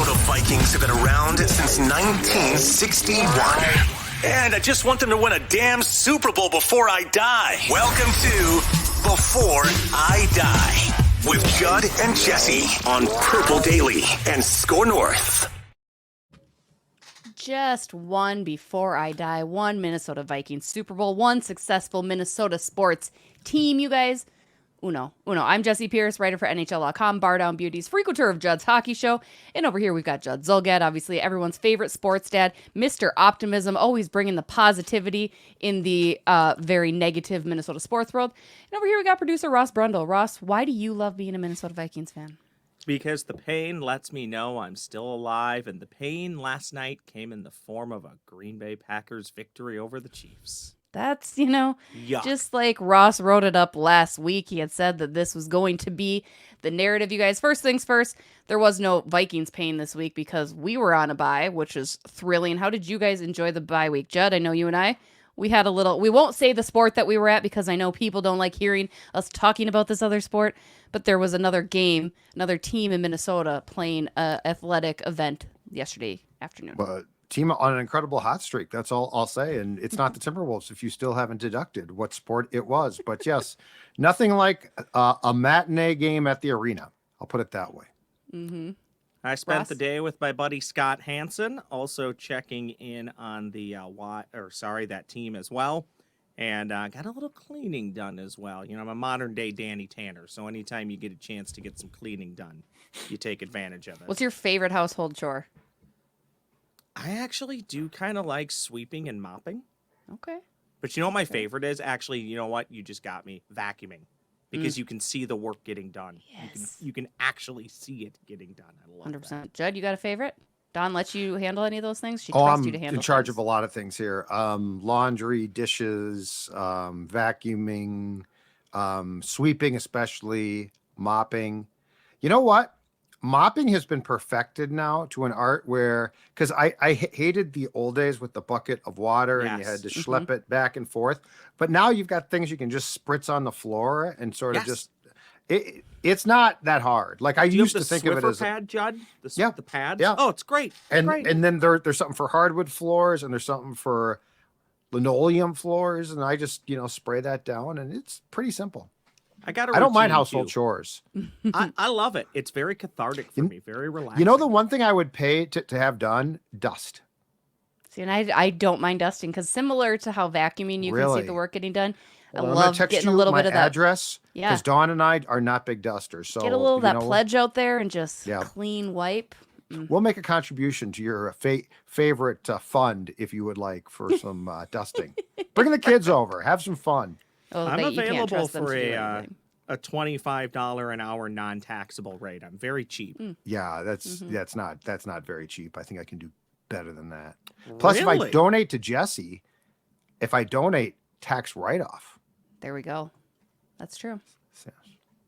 Minnesota Vikings have been around since 1961. And I just want them to win a damn Super Bowl before I die. Welcome to Before I Die with Judd and Jessi on Purple Daily and Score North. Just one before I die, one Minnesota Vikings Super Bowl, one successful Minnesota sports team, you guys. Uno. I'm Jessi Pierce, writer for NHL.com, Bar Down Beauties, frequenter of Judd's hockey show. And over here, we've got Judd Zulgad, obviously everyone's favorite sports dad, Mr. Optimism, always bringing the positivity in the very negative Minnesota sports world. And over here, we got producer Ross Brundle. Ross, why do you love being a Minnesota Vikings fan? Because the pain lets me know I'm still alive, and the pain last night came in the form of a Green Bay Packers victory over the Chiefs. That's, Yuck. just like Ross wrote it up last week. He had said that this was going to be the narrative. You guys, first things first, there was no Vikings pain this week because we were on a bye, which is thrilling. How did you guys enjoy the bye week? Judd, I know you and I, we had a little, we won't say the sport that we were at because I know people don't like hearing us talking about this other sport, but there was another game, another team in Minnesota playing an athletic event yesterday afternoon. But team on an incredible hot streak. That's all I'll say. And it's not the Timberwolves if you still haven't deducted what sport it was. But yes, nothing like a matinee game at the arena. I'll put it that way. Mm-hmm. I spent Ross? the day with my buddy Scott Hansen, also checking in on the that team as well, and got a little cleaning done as well. I'm a modern day Danny Tanner, so anytime you get a chance to get some cleaning done, you take advantage of it. What's your favorite household chore? I actually do kind of like sweeping and mopping. Okay. But you know what my favorite is? Actually, you know what? You just got me. Vacuuming. Because you can see the work getting done. Yes. You can actually see it getting done. I love 100%. that. Judd, you got a favorite? Dawn lets you handle any of those things? She Oh, trusts I'm you to handle in charge things. of a lot of things here. Laundry, dishes, vacuuming, sweeping, especially mopping. You know what? Mopping has been perfected now to an art where, because I hated the old days with the bucket of water and you had to schlep it back and forth. But now you've got things you can just spritz on the floor and sort of just, it's not that hard. Like I used to think of it as pad, Judd? The pads? Yeah. Oh, it's great. And then there's something for hardwood floors and there's something for linoleum floors. And I just, spray that down and it's pretty simple. I don't mind household chores. I love it. It's very cathartic for me, very relaxing. The one thing I would pay to have done? Dust. See, and I don't mind dusting because similar to how vacuuming, you can see the work getting done. Well, I I'm love text getting a you little my bit of that address because Dawn and I are not big dusters. So get a little of that pledge out there and just clean wipe. We'll make a contribution to your favorite fund if you would like for some dusting. Bring the kids over, have some fun. Oh, I'm available for a $25 an hour non-taxable rate. I'm very cheap. Yeah, that's not very cheap. I think I can do better than that. Plus, if I Really? donate to Jessi, tax write-off. There we go. That's true.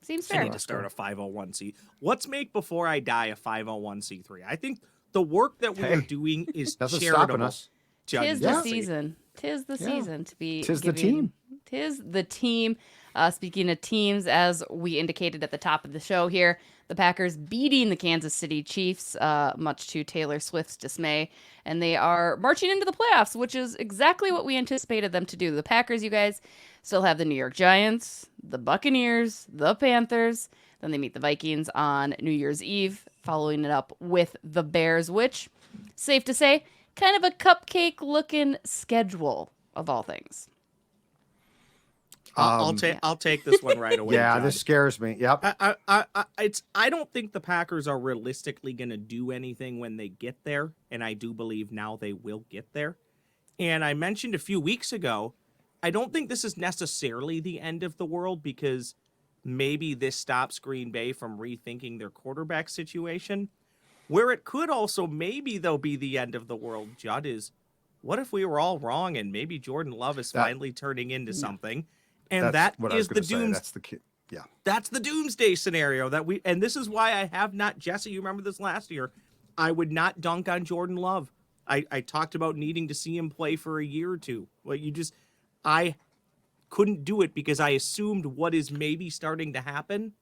Seems I fair. need to start a 501c. Let's make Before I Die a 501c3. I think the work that we are doing is Nothing's charitable. stopping us. Judd Tis and the Jessi. season. Tis the season to be. Tis the team. Tis the team. Speaking of teams, as we indicated at the top of the show here, the Packers beating the Kansas City Chiefs, much to Taylor Swift's dismay, and they are marching into the playoffs, which is exactly what we anticipated them to do. The Packers, you guys, still have the New York Giants, the Buccaneers, the Panthers. Then they meet the Vikings on New Year's Eve, following it up with the Bears, which, safe to say, kind of a cupcake-looking schedule of all things. I'll take this one right away. Yeah, Judd. this scares me. Yep. I don't think the Packers are realistically going to do anything when they get there, and I do believe now they will get there. And I mentioned a few weeks ago, I don't think this is necessarily the end of the world because maybe this stops Green Bay from rethinking their quarterback situation. Where it could also maybe though be the end of the world, Judd, is what if we were all wrong and maybe Jordan Love is finally turning into something? And That's that what is I was the gonna say. dooms. That's the doomsday scenario and this is why I have not, Jessi, you remember this last year, I would not dunk on Jordan Love. I talked about needing to see him play for a year or two. Well, I couldn't do it because I assumed what is maybe starting to happen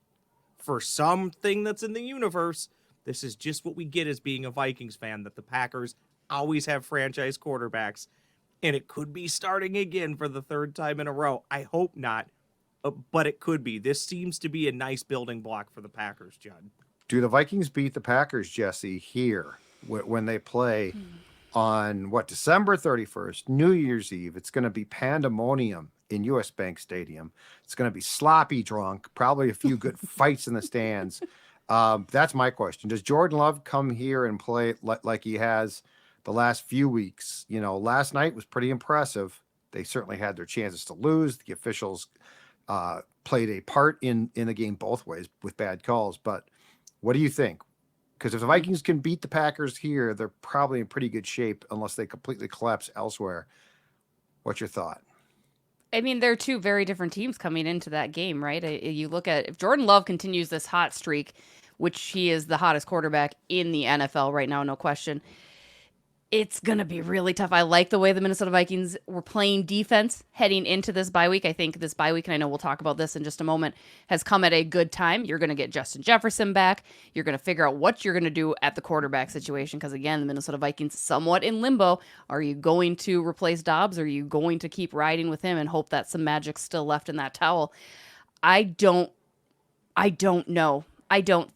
for something that's in the universe. This is just what we get as being a Vikings fan, that the Packers always have franchise quarterbacks, and it could be starting again for the third time in a row. I hope not, but it could be. This seems to be a nice building block for the Packers, Judd. Do the Vikings beat the Packers, Jessi, here when they play on December 31st, New Year's Eve? It's going to be pandemonium in US Bank Stadium. It's going to be sloppy drunk, probably a few good fights in the stands. That's my question. Does Jordan Love come here and play like he has the last few weeks? Last night was pretty impressive. They certainly had their chances to lose. The officials played a part in the game both ways with bad calls. But what do you think? Because if the Vikings can beat the Packers here, they're probably in pretty good shape unless they completely collapse elsewhere. What's your thought? I mean, there are two very different teams coming into that game, right? You look at, if Jordan Love continues this hot streak, which he is the hottest quarterback in the NFL right now, no question, it's going to be really tough. I like the way the Minnesota Vikings were playing defense heading into this bye week. I think this bye week, and I know we'll talk about this in just a moment, has come at a good time. You're going to get Justin Jefferson back. You're going to figure out what you're going to do at the quarterback situation because, again, the Minnesota Vikings somewhat in limbo. Are you going to replace Dobbs? Or are you going to keep riding with him and hope that some magic's still left in that towel? I don't know. I don't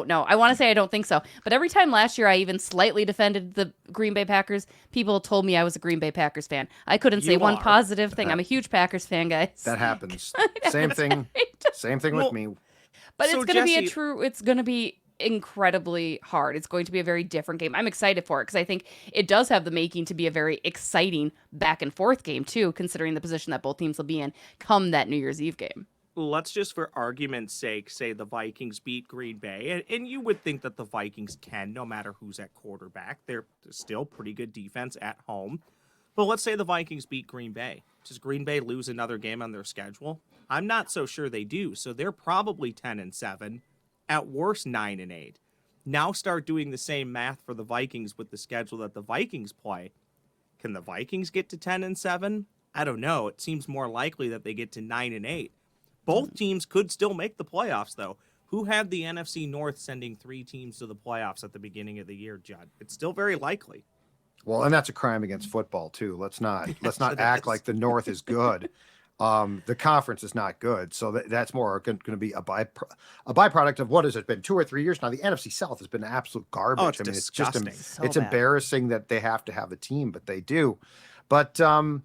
know. I want to say I don't think so. But every time last year I even slightly defended the Green Bay Packers, people told me I was a Green Bay Packers fan. I couldn't say one positive thing. I'm a huge Packers fan, guys. That happens. Same thing. Same thing with me. But so it's going to be it's going to be incredibly hard. It's going to be a very different game. I'm excited for it because I think it does have the making to be a very exciting back and forth game too, considering the position that both teams will be in come that New Year's Eve game. Let's just, for argument's sake, say the Vikings beat Green Bay. And you would think that the Vikings can, no matter who's at quarterback. They're still pretty good defense at home. But let's say the Vikings beat Green Bay. Does Green Bay lose another game on their schedule? I'm not so sure they do. So they're probably 10-7, at worst 9-8. Now start doing the same math for the Vikings with the schedule that the Vikings play. Can the Vikings get to 10-7? I don't know. It seems more likely that they get to 9-8. Both teams could still make the playoffs, though. Who had the NFC North sending 3 teams to the playoffs at the beginning of the year, Judd? It's still very likely. Well, and that's a crime against football too. Let's not act like the North is good. The conference is not good, so that's more going to be a byproduct of what has it been 2 or 3 years now. The NFC South has been absolute garbage. Oh, it's disgusting. It's embarrassing that they have to have a team, but they do. But the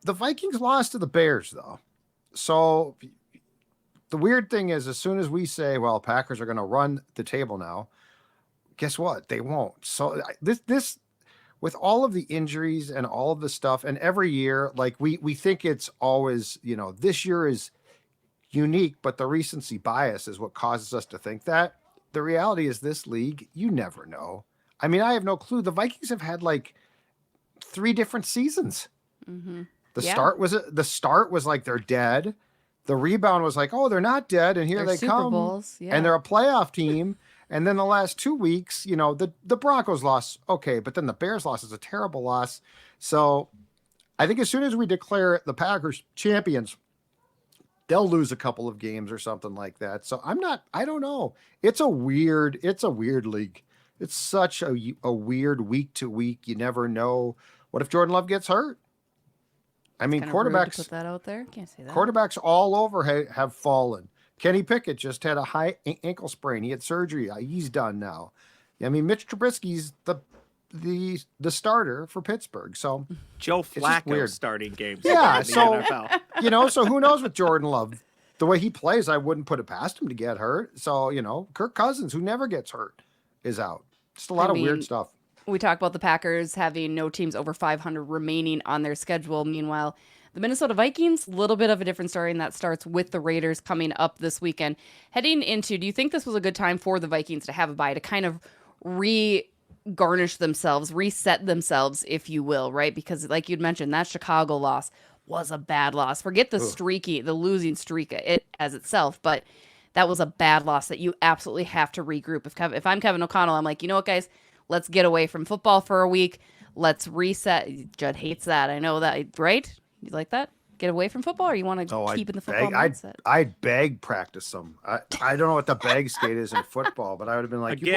Vikings lost to the Bears though. So the weird thing is, as soon as we say, well, Packers are going to run the table now, guess what? They won't. So this with all of the injuries and all of the stuff, and every year, like we think it's always, this year is unique, but the recency bias is what causes us to think that. The reality is this league, you never know. I mean, I have no clue. The Vikings have had like 3 different seasons. Mm-hmm. The start was like they're dead. The rebound was like, oh, they're not dead, and here they Super come, Bowls, yeah. and they're a playoff team. And then the last 2 weeks, the Broncos lost, okay, but then the Bears loss is a terrible loss. So I think as soon as we declare the Packers champions, they'll lose a couple of games or something like that. So I don't know. It's a weird league. It's such a weird week to week. You never know. What if Jordan Love gets hurt? I mean, quarterbacks put that out there. Can't say that. Quarterbacks all over have fallen. Kenny Pickett just had a high ankle sprain. He had surgery. He's done now. I mean, Mitch Trubisky's the starter for Pittsburgh. So Joe Flacco starting games. Yeah. In the So NFL. So who knows with Jordan Love? The way he plays, I wouldn't put it past him to get hurt. So Kirk Cousins, who never gets hurt, is out. Just a lot of weird stuff. We talk about the Packers having no teams over 500 remaining on their schedule. Meanwhile, the Minnesota Vikings, a little bit of a different story, and that starts with the Raiders coming up this weekend. Heading into, do you think this was a good time for the Vikings to have a bye, to kind of re-garnish themselves, reset themselves, if you will, right? Because like you'd mentioned, that Chicago loss was a bad loss. Forget the losing streak as itself, but that was a bad loss that you absolutely have to regroup. If I'm Kevin O'Connell, I'm like, you know what, guys? Let's get away from football for a week. Let's reset. Judd hates that. I know that, right? You like that? get away from football, or you want to keep in the football mindset? I'd bag practice them. I don't know what the bag skate is in football, but I would have been like, you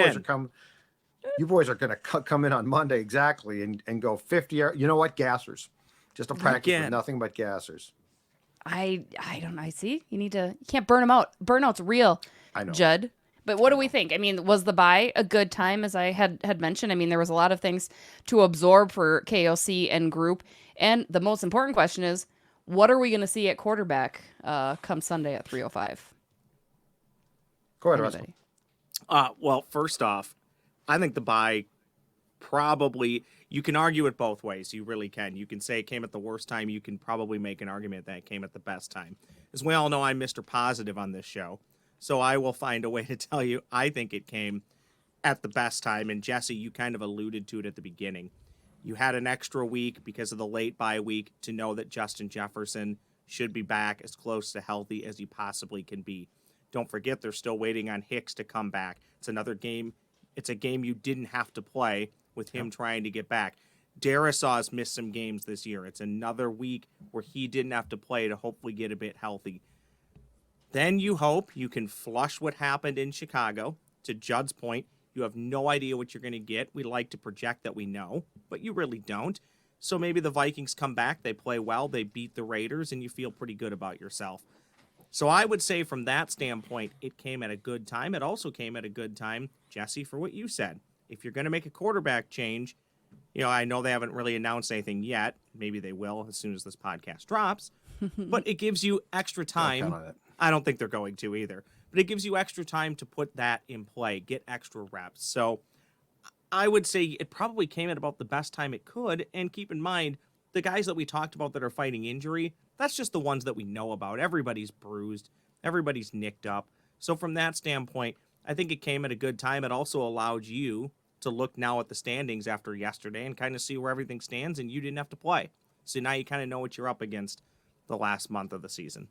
boys are going to come in on Monday exactly and go 50 yards. You know what? Gassers. Just a practice with nothing but gassers. I don't know. I see. You can't burn them out. Burnout's real. I know. Judd. But what do we think? I mean, was the bye a good time, as I had mentioned? I mean, there was a lot of things to absorb for KOC and group. And the most important question is, what are we going to see at quarterback come Sunday at 3:05? Go ahead, Russell. Well, first off, I think the bye probably, you can argue it both ways. You really can. You can say it came at the worst time. You can probably make an argument that it came at the best time. As we all know, I'm Mr. Positive on this show. So I will find a way to tell you I think it came at the best time. And Jessi, you kind of alluded to it at the beginning. You had an extra week because of the late bye week to know that Justin Jefferson should be back as close to healthy as he possibly can be. Don't forget, they're still waiting on Hicks to come back. It's another game. It's a game you didn't have to play with him trying to get back. Darrisaw's missed some games this year. It's another week where he didn't have to play to hopefully get a bit healthy. Then you hope you can flush what happened in Chicago. To Judd's point, you have no idea what you're going to get. We like to project that we know, but you really don't. So maybe the Vikings come back, they play well, they beat the Raiders, and you feel pretty good about yourself. So I would say from that standpoint, it came at a good time. It also came at a good time, Jessi, for what you said. If you're going to make a quarterback change, I know they haven't really announced anything yet. Maybe they will as soon as this podcast drops. But it gives you extra time. I don't think they're going to either. But it gives you extra time to put that in play, get extra reps. So I would say it probably came at about the best time it could. And keep in mind, the guys that we talked about that are fighting injury, that's just the ones that we know about. Everybody's bruised. Everybody's nicked up. So from that standpoint, I think it came at a good time. It also allowed you to look now at the standings after yesterday and kind of see where everything stands, and you didn't have to play. So now you kind of know what you're up against the last month of the season.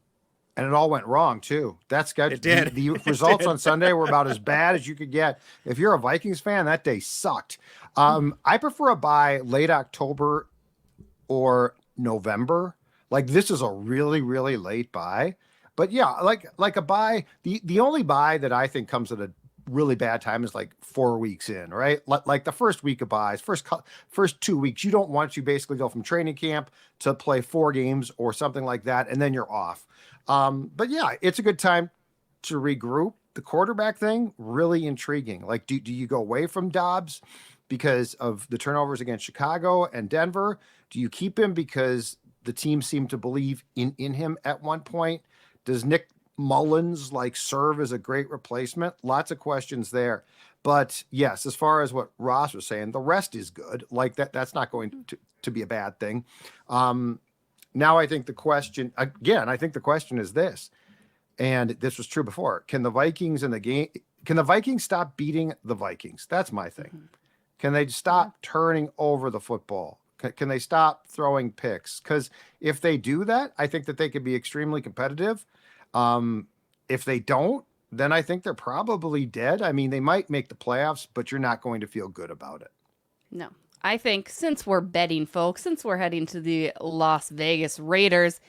And it all went wrong, too. That's good. It did. The results on Sunday were about as bad as you could get. If you're a Vikings fan, that day sucked. I prefer a bye late October or November. Like, this is a really, really late bye. But, yeah, like a bye, the only bye that I think comes at a really bad time is like 4 weeks in, right? Like the first week of buys, first 2 weeks, you don't want to basically go from training camp to play 4 games or something like that, and then you're off. But yeah, it's a good time to regroup. The quarterback thing, really intriguing. Like, do you go away from Dobbs because of the turnovers against Chicago and Denver? Do you keep him because the team seemed to believe in him at one point? Does Nick Mullens serve as a great replacement? Lots of questions there. But yes, as far as what Ross was saying, the rest is good. Like that's not going to be a bad thing. Now I think the question is this, and this was true before. Can the Vikings stop beating the Vikings? That's my thing. Mm-hmm. Can they stop turning over the football? Can they stop throwing picks? Because if they do that, I think that they could be extremely competitive. If they don't, then I think they're probably dead. I mean, they might make the playoffs, but you're not going to feel good about it. No. I think since we're betting, folks, since we're heading to the Las Vegas Raiders,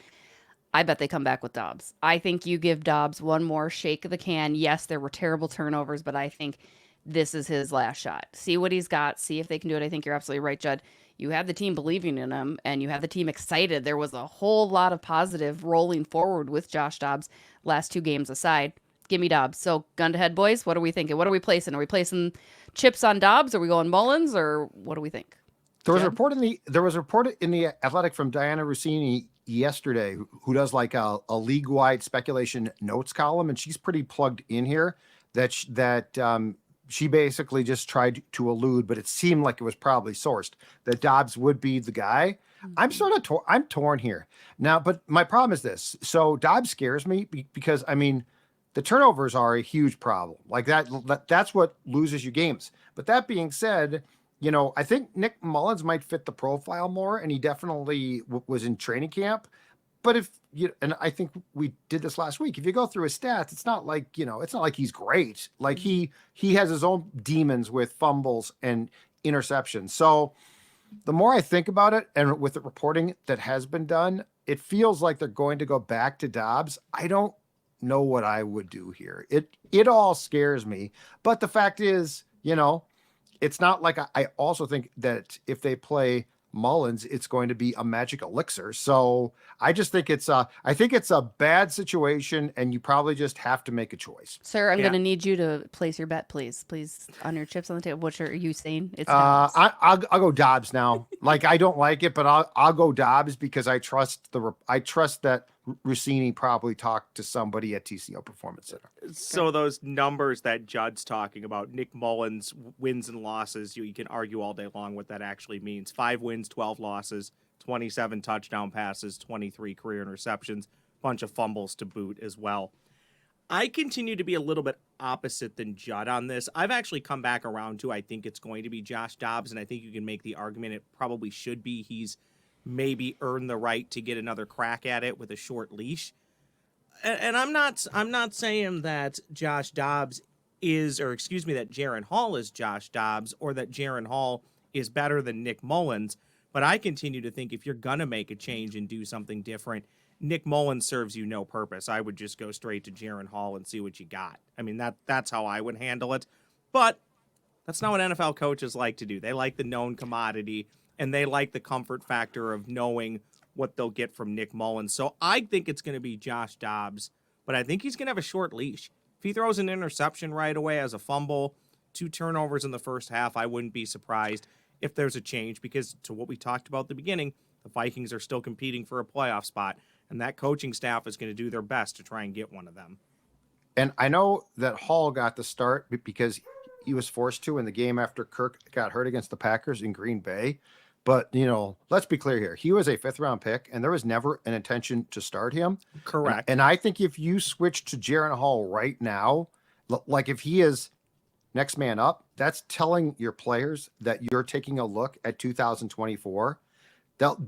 I bet they come back with Dobbs. I think you give Dobbs one more shake of the can. Yes, there were terrible turnovers, but I think this is his last shot. See what he's got. See if they can do it. I think you're absolutely right, Judd. You have the team believing in him, and you have the team excited. There was a whole lot of positive rolling forward with Josh Dobbs last 2 games aside. Give me Dobbs. So, gun to head, boys. What are we thinking? What are we placing? Are we placing chips on Dobbs? Are we going Mullens? Or what do we think? There was a report in the Athletic from Diana Rossini yesterday, who does a league-wide speculation notes column, and she's pretty plugged in here. That she basically just tried to allude, but it seemed like it was probably sourced, that Dobbs would be the guy. Mm-hmm. I'm torn here now, but my problem is this. So Dobbs scares me because, I mean, the turnovers are a huge problem. Like that's what loses you games. But that being said, I think Nick Mullens might fit the profile more, and he definitely was in training camp. But and I think we did this last week. If you go through his stats, it's not like, it's not like he's great. Like he has his own demons with fumbles and interceptions. So the more I think about it, and with the reporting that has been done, it feels like they're going to go back to Dobbs. I don't know what I would do here. It all scares me. But the fact is, it's not like I also think that if they play Mullens, it's going to be a magic elixir. So I just think I think it's a bad situation, and you probably just have to make a choice. Sir, I'm Yeah. going to need you to place your bet, please. Please, on your chips on the table. What are you saying? It's I'll Dobbs. go Dobbs now. Like, I don't like it, but I'll go Dobbs because I trust that Rossini probably talked to somebody at TCO Performance Center. So those numbers that Judd's talking about, Nick Mullens wins and losses, you can argue all day long what that actually means. 5 wins, 12 losses, 27 touchdown passes, 23 career interceptions, bunch of fumbles to boot as well. I continue to be a little bit opposite than Judd on this. I've actually come back around to I think it's going to be Josh Dobbs, and I think you can make the argument it probably should be. He's maybe earned the right to get another crack at it with a short leash. And I'm not saying that Josh Dobbs is, or excuse me, that Jaren Hall is Josh Dobbs, or that Jaren Hall is better than Nick Mullens. But I continue to think if you're going to make a change and do something different, Nick Mullens serves you no purpose. I would just go straight to Jaren Hall and see what you got. I mean, that's how I would handle it. But that's not what NFL coaches like to do. They like the known commodity, and they like the comfort factor of knowing what they'll get from Nick Mullens. So I think it's going to be Josh Dobbs, but I think he's going to have a short leash. If he throws an interception right away as a fumble, 2 turnovers in the first half, I wouldn't be surprised if there's a change, because to what we talked about at the beginning, the Vikings are still competing for a playoff spot, and that coaching staff is going to do their best to try and get one of them. And I know that Hall got the start because he was forced to in the game after Kirk got hurt against the Packers in Green Bay. But, let's be clear here. He was a 5th-round pick, and there was never an intention to start him. Correct. And I think if you switch to Jaren Hall right now, like if he is next man up, that's telling your players that you're taking a look at 2024.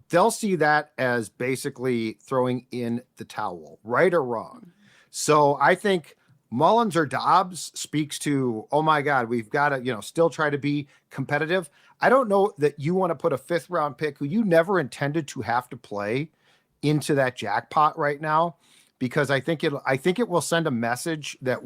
They'll see that as basically throwing in the towel, right or wrong. So I think Mullens or Dobbs speaks to, oh my God, we've got to, still try to be competitive. I don't know that you want to put a 5th-round pick who you never intended to have to play into that jackpot right now, because I think it will send a message that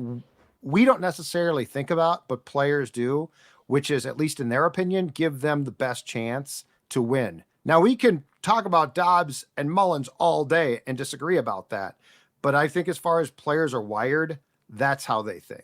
we don't necessarily think about, but players do, which is, at least in their opinion, give them the best chance to win. Now, we can talk about Dobbs and Mullens all day and disagree about that, but I think as far as players are wired, that's how they think.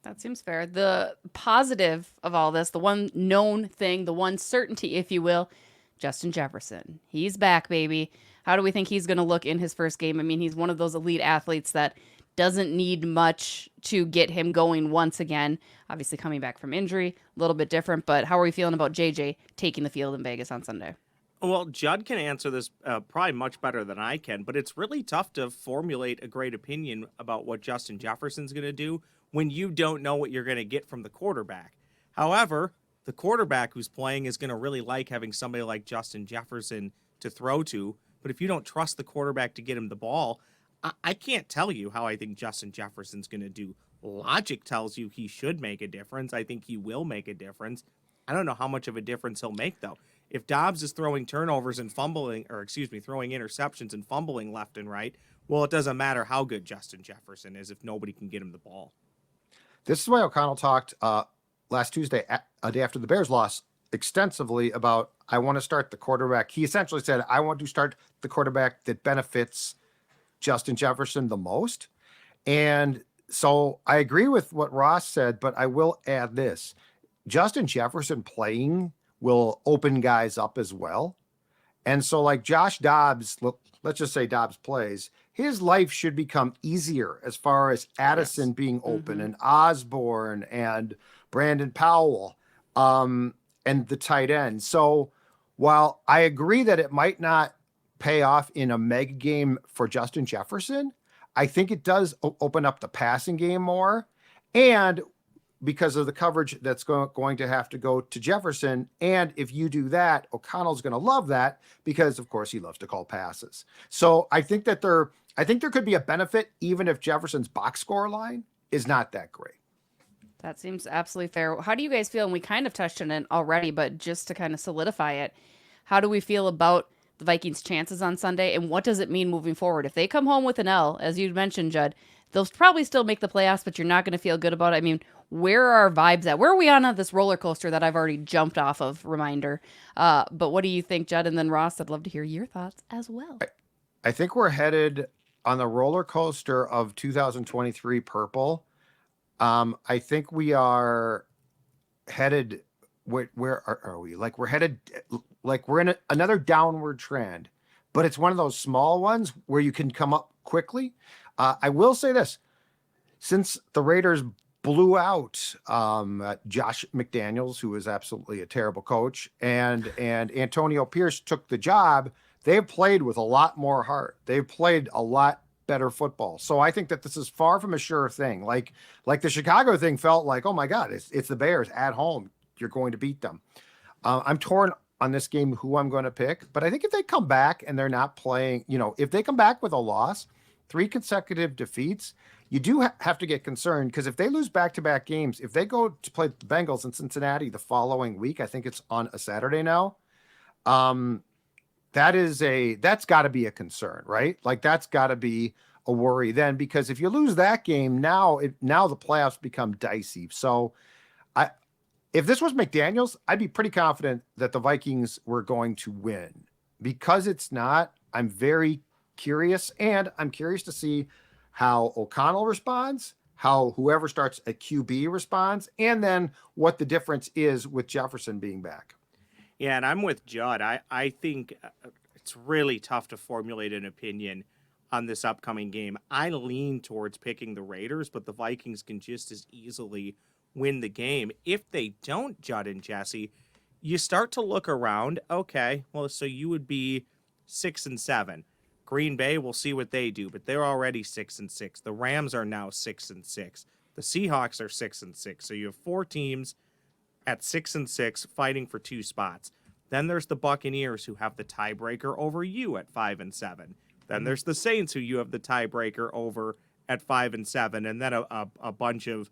That seems fair. The positive of all this, the one known thing, the one certainty, if you will, Justin Jefferson. He's back, baby. How do we think he's going to look in his first game? I mean, he's one of those elite athletes that doesn't need much to get him going once again. Obviously, coming back from injury, a little bit different, but how are we feeling about JJ taking the field in Vegas on Sunday? Well, Judd can answer this probably much better than I can, but it's really tough to formulate a great opinion about what Justin Jefferson's going to do when you don't know what you're going to get from the quarterback. However, the quarterback who's playing is going to really like having somebody like Justin Jefferson to throw to, but if you don't trust the quarterback to get him the ball, I can't tell you how I think Justin Jefferson's going to do. Logic tells you he should make a difference. I think he will make a difference. I don't know how much of a difference he'll make, though. If Dobbs is throwing turnovers and throwing interceptions and fumbling left and right, well, it doesn't matter how good Justin Jefferson is if nobody can get him the ball. This is why O'Connell talked last Tuesday, a day after the Bears loss, extensively about, I want to start the quarterback. He essentially said, I want to start the quarterback that benefits Justin Jefferson the most. And so I agree with what Ross said, but I will add this. Justin Jefferson playing will open guys up as well. And so like Josh Dobbs, let's just say Dobbs plays, his life should become easier as far as Addison being open and Osborne and Brandon Powell and the tight end. So while I agree that it might not pay off in a mega game for Justin Jefferson, I think it does open up the passing game more. And because of the coverage that's going to have to go to Jefferson. And if you do that, O'Connell's going to love that because, of course, he loves to call passes. So I think that there could be a benefit even if Jefferson's box score line is not that great. That seems absolutely fair. How do you guys feel? And we kind of touched on it already, but just to kind of solidify it, how do we feel about the Vikings' chances on Sunday, and what does it mean moving forward? If they come home with an L, as you mentioned, Judd, they'll probably still make the playoffs, but you're not going to feel good about it. I mean, where are our vibes at? Where are we on this roller coaster that I've already jumped off of? Reminder. But what do you think, Judd? And then Ross, I'd love to hear your thoughts as well. I think we're headed on the roller coaster of 2023 purple. I think we are headed. Where are we? Like we're headed, like we're in another downward trend, but it's one of those small ones where you can come up quickly. I will say this: since the Raiders blew out Josh McDaniels, who is absolutely a terrible coach, and Antonio Pierce took the job, they've played with a lot more heart. They've played a lot better football. So I think that this is far from a sure thing. Like the Chicago thing felt like, oh my God, it's the Bears at home. You're going to beat them. I'm torn on this game who I'm going to pick, but I think if they come back and they're not playing, if they come back with a loss, 3 consecutive defeats, you do have to get concerned, because if they lose back-to-back games, if they go to play the Bengals in Cincinnati the following week, I think it's on a Saturday now, that's got to be a concern, right? Like that's got to be a worry then, because if you lose that game, now the playoffs become dicey. So if this was McDaniels, I'd be pretty confident that the Vikings were going to win. Because it's not, I'm very curious, and I'm curious to see how O'Connell responds, how whoever starts a QB responds, and then what the difference is with Jefferson being back. Yeah, and I'm with Judd. I think it's really tough to formulate an opinion on this upcoming game. I lean towards picking the Raiders, but the Vikings can just as easily win the game. If they don't, Judd and Jessi, you start to look around. Okay, well, so you would be 6-7. Green Bay, we'll see what they do, but they're already 6-6. The Rams are now 6-6. The Seahawks are 6-6. So you have 4 teams at 6-6 fighting for 2 spots. Then there's the Buccaneers, who have the tiebreaker over you at 5-7. Then there's the Saints, who you have the tiebreaker over at 5-7, and then a bunch of,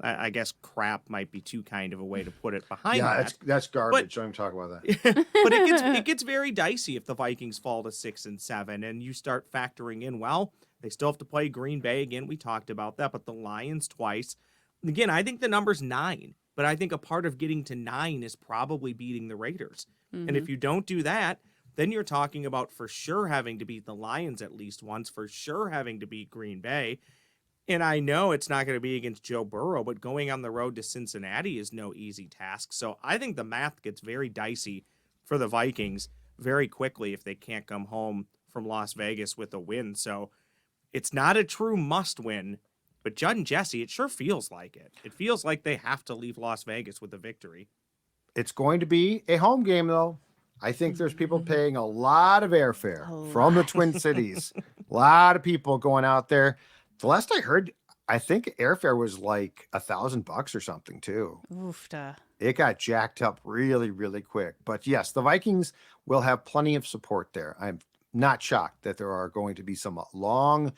I guess, crap might be too kind of a way to put it behind that. Yeah, that's garbage. Don't even talk about that. But it gets very dicey if the Vikings fall to 6-7, and you start factoring in, well, they still have to play Green Bay again. We talked about that, but the Lions twice. Again, I think the number's 9, but I think a part of getting to 9 is probably beating the Raiders. Mm-hmm. And if you don't do that, then you're talking about for sure having to beat the Lions at least once, for sure having to beat Green Bay. And I know it's not going to be against Joe Burrow, but going on the road to Cincinnati is no easy task. So I think the math gets very dicey for the Vikings very quickly if they can't come home from Las Vegas with a win. So it's not a true must win, but Judd and Jessi, it sure feels like it. It feels like they have to leave Las Vegas with a victory. It's going to be a home game, though. I think there's people paying a lot of airfare from the Twin Cities. A lot of people going out there. The last I heard, I think airfare was like $1,000 or something too. Oofta. It got jacked up really, really quick. But yes, the Vikings will have plenty of support there. I'm not shocked that there are going to be some long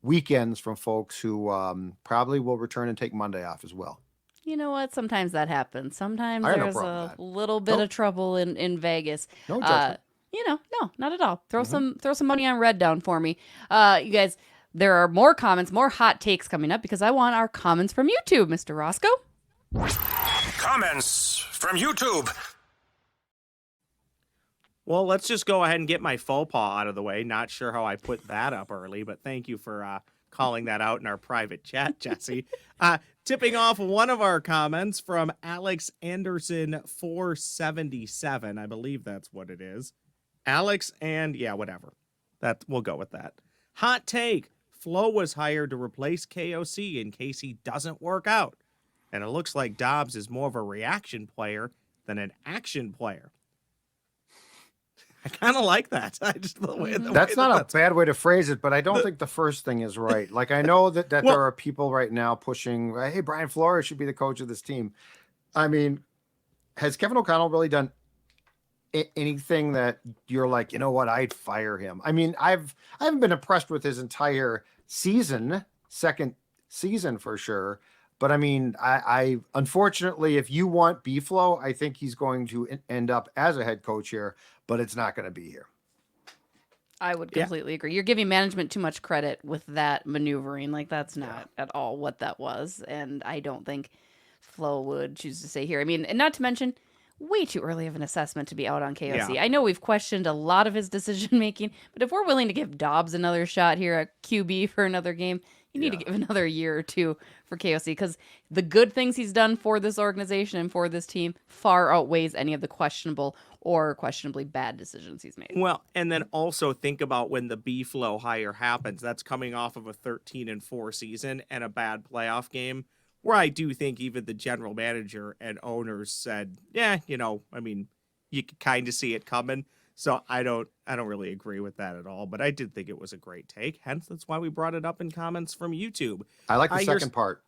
weekends from folks who probably will return and take Monday off as well. You know what? Sometimes that happens. Sometimes there's a little bit of trouble in Vegas. No judgment. No, not at all. Throw some money on red down for me. You guys, there are more comments, more hot takes coming up because I want our comments from YouTube, Mr. Roscoe. Comments from YouTube. Well, let's just go ahead and get my faux pas out of the way. Not sure how I put that up early, but thank you for calling that out in our private chat, Jessi. Tipping off one of our comments from Alex Anderson 477. I believe that's what it is. Alex and whatever. We'll go with that. Hot take. Flo was hired to replace KOC in case he doesn't work out. And it looks like Dobbs is more of a reaction player than an action player. I kind of like that. That's not a bad way to phrase it, but I don't think the first thing is right. Like, I know that there are people right now pushing, hey, Brian Flores should be the coach of this team. I mean, has Kevin O'Connell really done anything that you're like, you know what, I'd fire him? I mean, I haven't been impressed with his entire second season for sure. But I mean, I unfortunately, if you want B-Flow, I think he's going to end up as a head coach here, but it's not going to be here. I would completely agree. You're giving management too much credit with that maneuvering. Like, that's not at all what that was. And I don't think Flo would choose to stay here. I mean, and not to mention, way too early of an assessment to be out on KOC. Yeah. I know we've questioned a lot of his decision making, but if we're willing to give Dobbs another shot here at QB for another game, you need to give another year or two for KOC, because the good things he's done for this organization and for this team far outweighs any of the questionable or questionably bad decisions he's made. Well, and then also think about when the B-Flow hire happens. That's coming off of a 13-4 season and a bad playoff game, where I do think even the general manager and owners said, yeah, I mean, you could kind of see it coming. So I don't really agree with that at all. But I did think it was a great take. Hence, that's why we brought it up in comments from YouTube. I like the second part.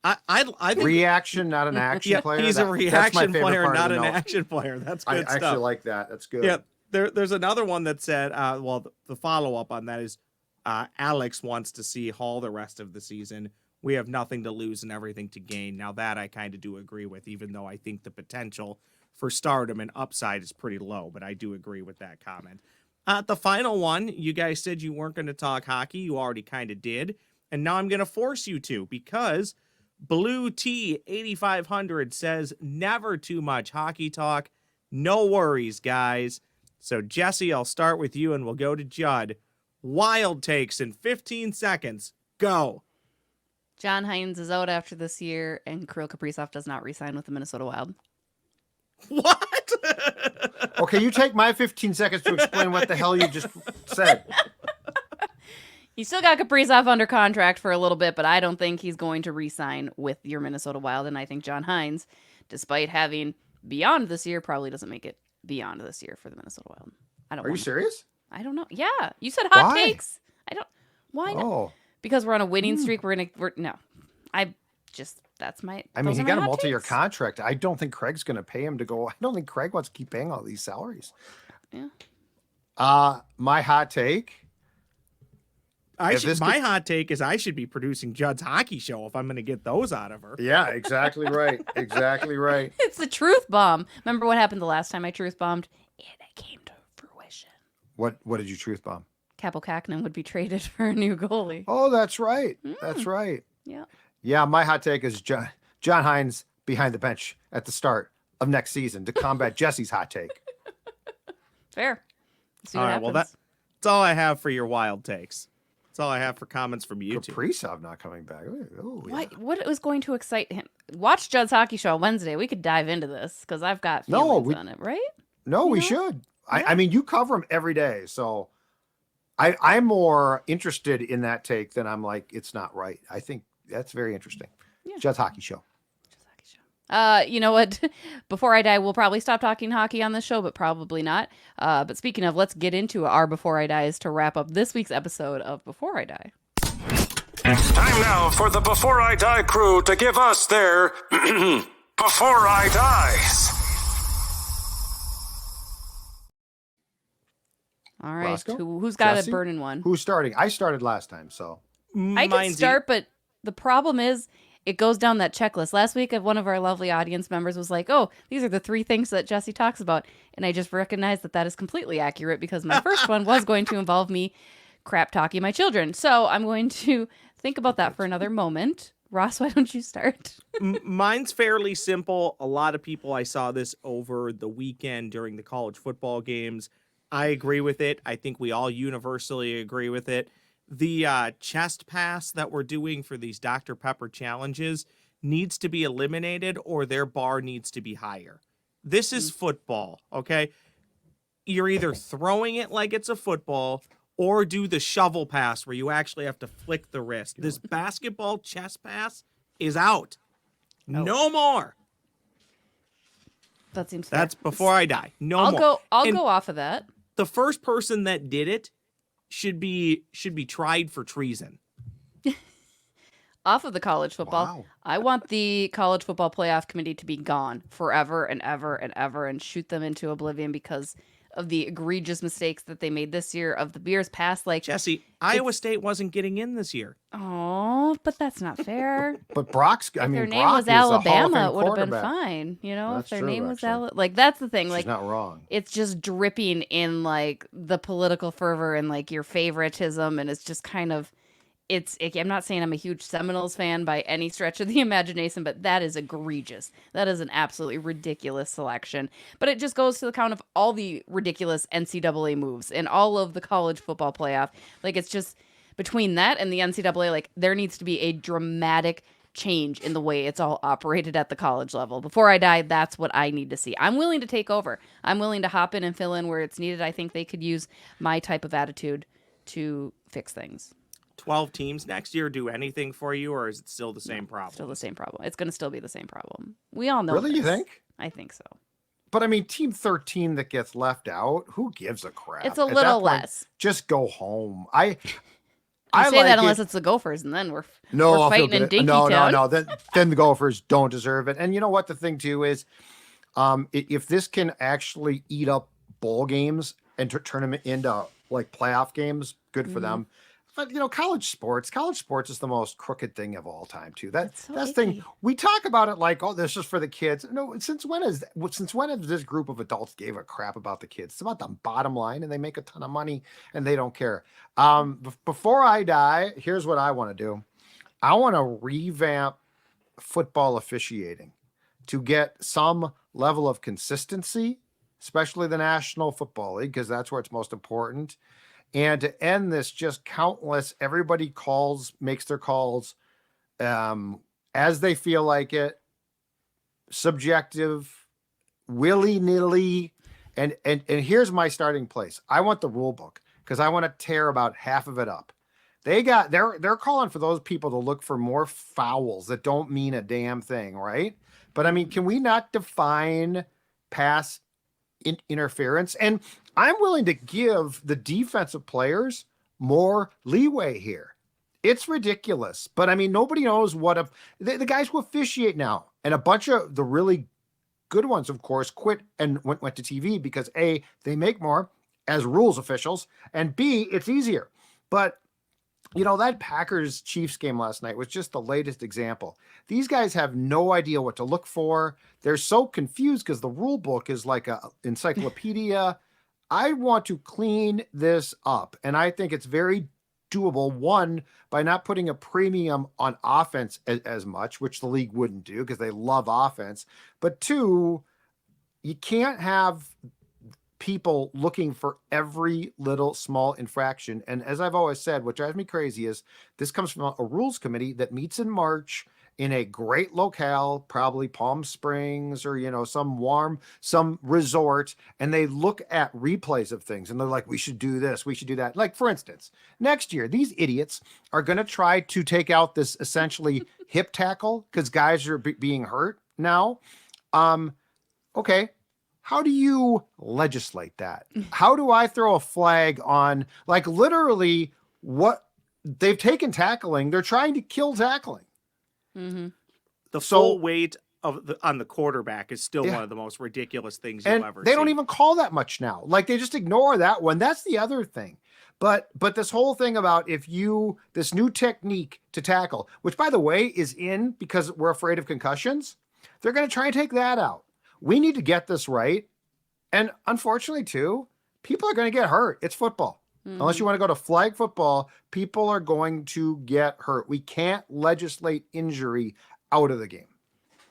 I think reaction, not an action player. He's a reaction player, not an action player. That's good stuff. I actually like that. That's good. Yeah. There's another one that said, the follow-up on that is Alex wants to see Hall the rest of the season. We have nothing to lose and everything to gain. Now that I kind of do agree with, even though I think the potential for stardom and upside is pretty low, but I do agree with that comment. The final one, you guys said you weren't going to talk hockey. You already kind of did. And now I'm going to force you to, because Blue T 8500 says never too much hockey talk. No worries, guys. So Jessi, I'll start with you and we'll go to Judd. Wild takes in 15 seconds. Go. John Hines is out after this year, and Kirill Kaprizov does not re-sign with the Minnesota Wild. What? Okay, you take my 15 seconds to explain what the hell you just said. You still got Kaprizov under contract for a little bit, but I don't think he's going to re-sign with your Minnesota Wild. And I think John Hines, despite having beyond this year, probably doesn't make it beyond this year for the Minnesota Wild. Are you serious? I don't know. Yeah, you said hot takes. Why not? Oh. Because we're on a winning streak. That's my. I mean, he got a multi-year takes. contract. I don't think Craig's going to pay him to go. I don't think Craig wants to keep paying all these salaries. Yeah. My hot take. My hot take is I should be producing Judd's hockey show if I'm going to get those out of her. Yeah, exactly right. Exactly right. It's the truth bomb. Remember what happened the last time I truth bombed? It came to fruition. What did you truth bomb? Capo Kakinen would be traded for a new goalie. Oh, that's right. That's right. Yeah. Yeah, my hot take is John Hines behind the bench at the start of next season to combat Jessi's hot take. Fair. See all what right, happens. well, that's all I have for your wild takes. That's all I have for comments from YouTube. Kaprizov not coming back. Oh, yeah. What was going to excite him? Watch Judd's hockey show on Wednesday. We could dive into this because I've got feelings on it, right? No, we should. Yeah. I mean, you cover him every day, so I'm more interested in that take than I'm like, it's not right. I think that's very interesting. Yeah. Judd's hockey show. You know what? Before I die, we'll probably stop talking hockey on this show, but probably not. But speaking of, let's get into our Before I Dies to wrap up this week's episode of Before I Die. Time now for the Before I Die crew to give us their Before I Dies. All right. Roscoe? Who's got Jessi? a burning one? Who's starting? I started last time, so. I can start, but the problem is it goes down that checklist. Last week, one of our lovely audience members was like, oh, these are the 3 things that Jessi talks about. And I just recognized that is completely accurate because my first one was going to involve me crap talking my children. So I'm going to think about that for another moment. Ross, why don't you start? Mine's fairly simple. A lot of people, I saw this over the weekend during the college football games. I agree with it. I think we all universally agree with it. The chest pass that we're doing for these Dr. Pepper challenges needs to be eliminated, or their bar needs to be higher. This is football, okay? You're either throwing it like it's a football or do the shovel pass where you actually have to flick the wrist. This basketball chest pass is out. No more. That seems fair. That's Before I Die. No more. I'll go off of that. The first person that did it should be tried for treason. Off of the college football. Wow. I want the college football playoff committee to be gone forever and ever and ever and shoot them into oblivion because of the egregious mistakes that they made this year, of the years past. Like, Jessi, Iowa State wasn't getting in this year. oh, but that's not fair. But Brock's, If their name was Alabama, it would have been fine. You know, That's if their true, name was actually. like, that's the thing. She's Like, not wrong. it's just dripping in like the political fervor and like your favoritism, and it's just kind of, I'm not saying I'm a huge Seminoles fan by any stretch of the imagination, but that is egregious. That is an absolutely ridiculous selection. But it just goes to the count of all the ridiculous NCAA moves and all of the college football playoff. Like, it's just between that and the NCAA, like, there needs to be a dramatic change in the way it's all operated at the college level. Before I die, that's what I need to see. I'm willing to take over. I'm willing to hop in and fill in where it's needed. I think they could use my type of attitude to fix things. 12 teams next year do anything for you, or is it still the same problem? Still the same problem. It's going to still be the same problem. We all know Really, this. you think? I think so. But I mean, team 13 that gets left out, who gives a crap? It's a At that little point, less. Just go home. You say that unless it's the Gophers, and then we're fighting in Dinkytown. No. Then the Gophers don't deserve it. And you know what? The thing too is, if this can actually eat up bowl games and turn them into like playoff games, good for them. But you know, college sports is the most crooked thing of all time too. That's the thing. We talk about it like, oh, this is for the kids. No, since when has this group of adults gave a crap about the kids? It's about the bottom line, and they make a ton of money and they don't care. Before I die, here's what I want to do. I want to revamp football officiating to get some level of consistency, especially the National Football League, because that's where it's most important. And to end this, just countless, everybody makes their calls as they feel like it, subjective, willy-nilly. And here's my starting place. I want the rule book because I want to tear about half of it up. They're calling for those people to look for more fouls that don't mean a damn thing, right? But I mean, can we not define pass interference? And I'm willing to give the defensive players more leeway here. It's ridiculous, but I mean, nobody knows what the guys who officiate now, and a bunch of the really good ones, of course, quit and went to TV because A, they make more as rules officials, and B, it's easier. But you know, that Packers Chiefs game last night was just the latest example. These guys have no idea what to look for. They're so confused because the rule book is like an encyclopedia. I want to clean this up, and I think it's very doable. One, by not putting a premium on offense as much, which the league wouldn't do because they love offense. But two, you can't have people looking for every little small infraction. And as I've always said, what drives me crazy is this comes from a rules committee that meets in March in a great locale, probably Palm Springs or, you know, some resort. And they look at replays of things and they're like, we should do this, we should do that. Like, for instance, next year, these idiots are going to try to take out this essentially hip tackle because guys are being hurt now. Okay. How do you legislate that? How do I throw a flag on, like, literally what they've taken tackling? They're trying to kill tackling. Mm-hmm. The full weight on the quarterback is still one of the most ridiculous things you'll ever see. They don't even call that much now. Like, they just ignore that one. That's the other thing. But this whole thing about this new technique to tackle, which by the way is in because we're afraid of concussions, they're going to try and take that out. We need to get this right. And unfortunately, too, people are going to get hurt. It's football. Mm-hmm. Unless you want to go to flag football, people are going to get hurt. We can't legislate injury out of the game.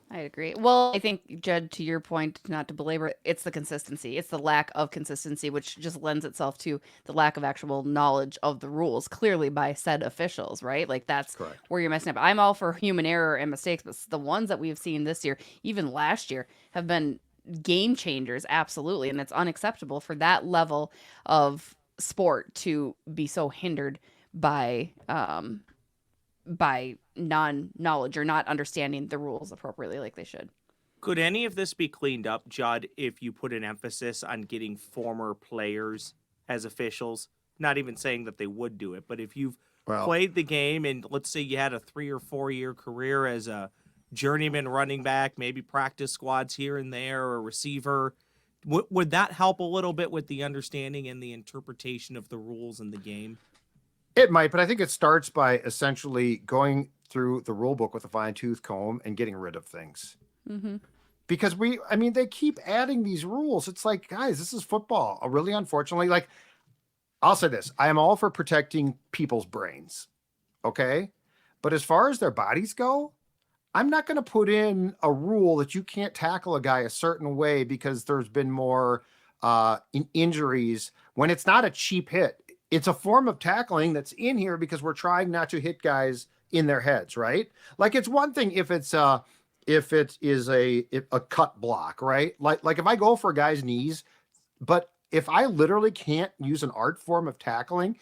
I agree. Well, I think, Judd, to your point, not to belabor it, it's the consistency. It's the lack of consistency, which just lends itself to the lack of actual knowledge of the rules, clearly by said officials, right? Like, that's correct. Where you're messing up. I'm all for human error and mistakes, but the ones that we've seen this year, even last year, have been game changers, absolutely. And it's unacceptable for that level of sport to be so hindered by non-knowledge or not understanding the rules appropriately like they should. Could any of this be cleaned up, Judd, if you put an emphasis on getting former players as officials? Not even saying that they would do it, but if you've played the game and let's say you had a 3 or 4 year career as a journeyman running back, maybe practice squads here and there, or a receiver, Would that help a little bit with the understanding and the interpretation of the rules in the game? It might, but I think it starts by essentially going through the rule book with a fine tooth comb and getting rid of things. Mm-hmm. Because they keep adding these rules. It's like, guys, this is football. Really, unfortunately, like, I'll say this. I am all for protecting people's brains. Okay. But as far as their bodies go, I'm not going to put in a rule that you can't tackle a guy a certain way because there's been more injuries when it's not a cheap hit. It's a form of tackling that's in here because we're trying not to hit guys in their heads, right? Like, it's one thing if it is a cut block, right? Like if I go for a guy's knees, but if I literally can't use an art form of tackling,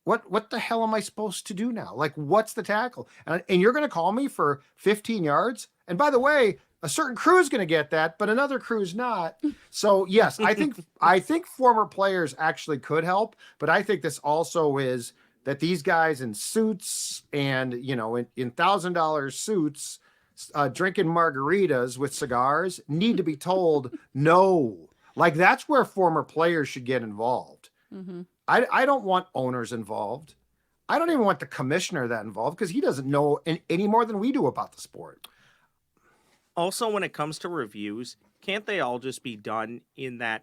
what the hell am I supposed to do now? Like, what's the tackle? And you're going to call me for 15 yards? And by the way, a certain crew is going to get that, but another crew is not. So yes, I think former players actually could help, but I think this also is that these guys in suits and, in $1,000 suits, drinking margaritas with cigars need to be told no. Like, that's where former players should get involved. Mm-hmm. I don't want owners involved. I don't even want the commissioner that involved because he doesn't know any more than we do about the sport. Also, when it comes to reviews, can't they all just be done in that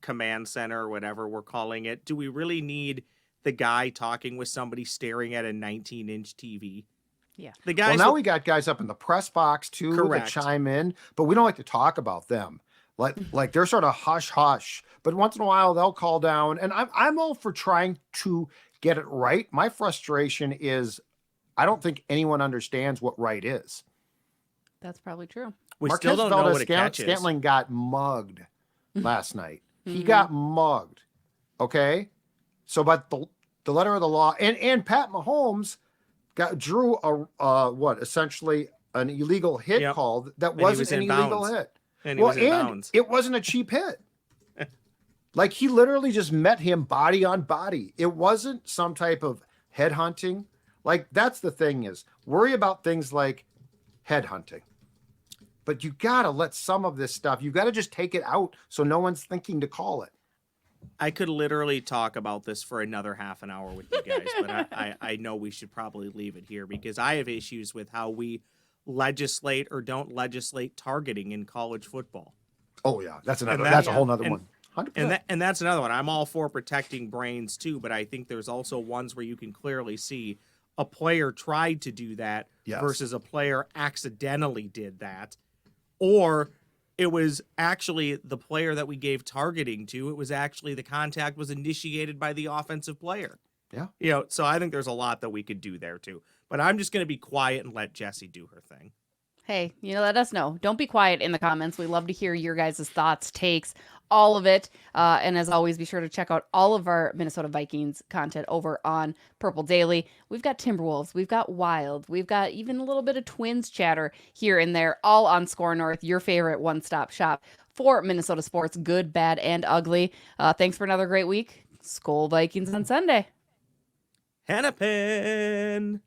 command center or whatever we're calling it? Do we really need the guy talking with somebody staring at a 19-inch TV? Yeah. The guys. Well, now we got guys up in the press box too Correct. that chime in, but we don't like to talk about them. Like they're sort of hush hush, but once in a while they'll call down, and I'm all for trying to get it right. My frustration is I don't think anyone understands what right is. That's probably true. We Marquez still don't know what a catch is. Scantling got mugged last night. He got mugged. Okay, so but the letter of the law, and Pat Mahomes drew essentially an illegal hit call that wasn't an illegal hit. And it wasn't a cheap hit. Like, he literally just met him body on body. It wasn't some type of headhunting. Like, that's the thing is, worry about things like headhunting. But you got to let some of this stuff, you got to just take it out so no one's thinking to call it. I could literally talk about this for another half an hour with you guys, but I know we should probably leave it here because I have issues with how we legislate or don't legislate targeting in college football. Oh yeah, that's a whole nother one. 100%. And that's another one. I'm all for protecting brains too, but I think there's also ones where you can clearly see a player tried to do that versus a player accidentally did that, or it was actually the player that we gave targeting to. It was actually the contact was initiated by the offensive player. Yeah. So I think there's a lot that we could do there too. But I'm just going to be quiet and let Jessi do her thing. Hey, let us know. Don't be quiet in the comments. We love to hear your guys' thoughts, takes, all of it. And as always, be sure to check out all of our Minnesota Vikings content over on Purple Daily. We've got Timberwolves. We've got Wild. We've got even a little bit of Twins chatter here and there, all on Score North, your favorite one-stop shop for Minnesota sports, good, bad, and ugly. Thanks for another great week. Skol Vikings on Sunday. Hennepin.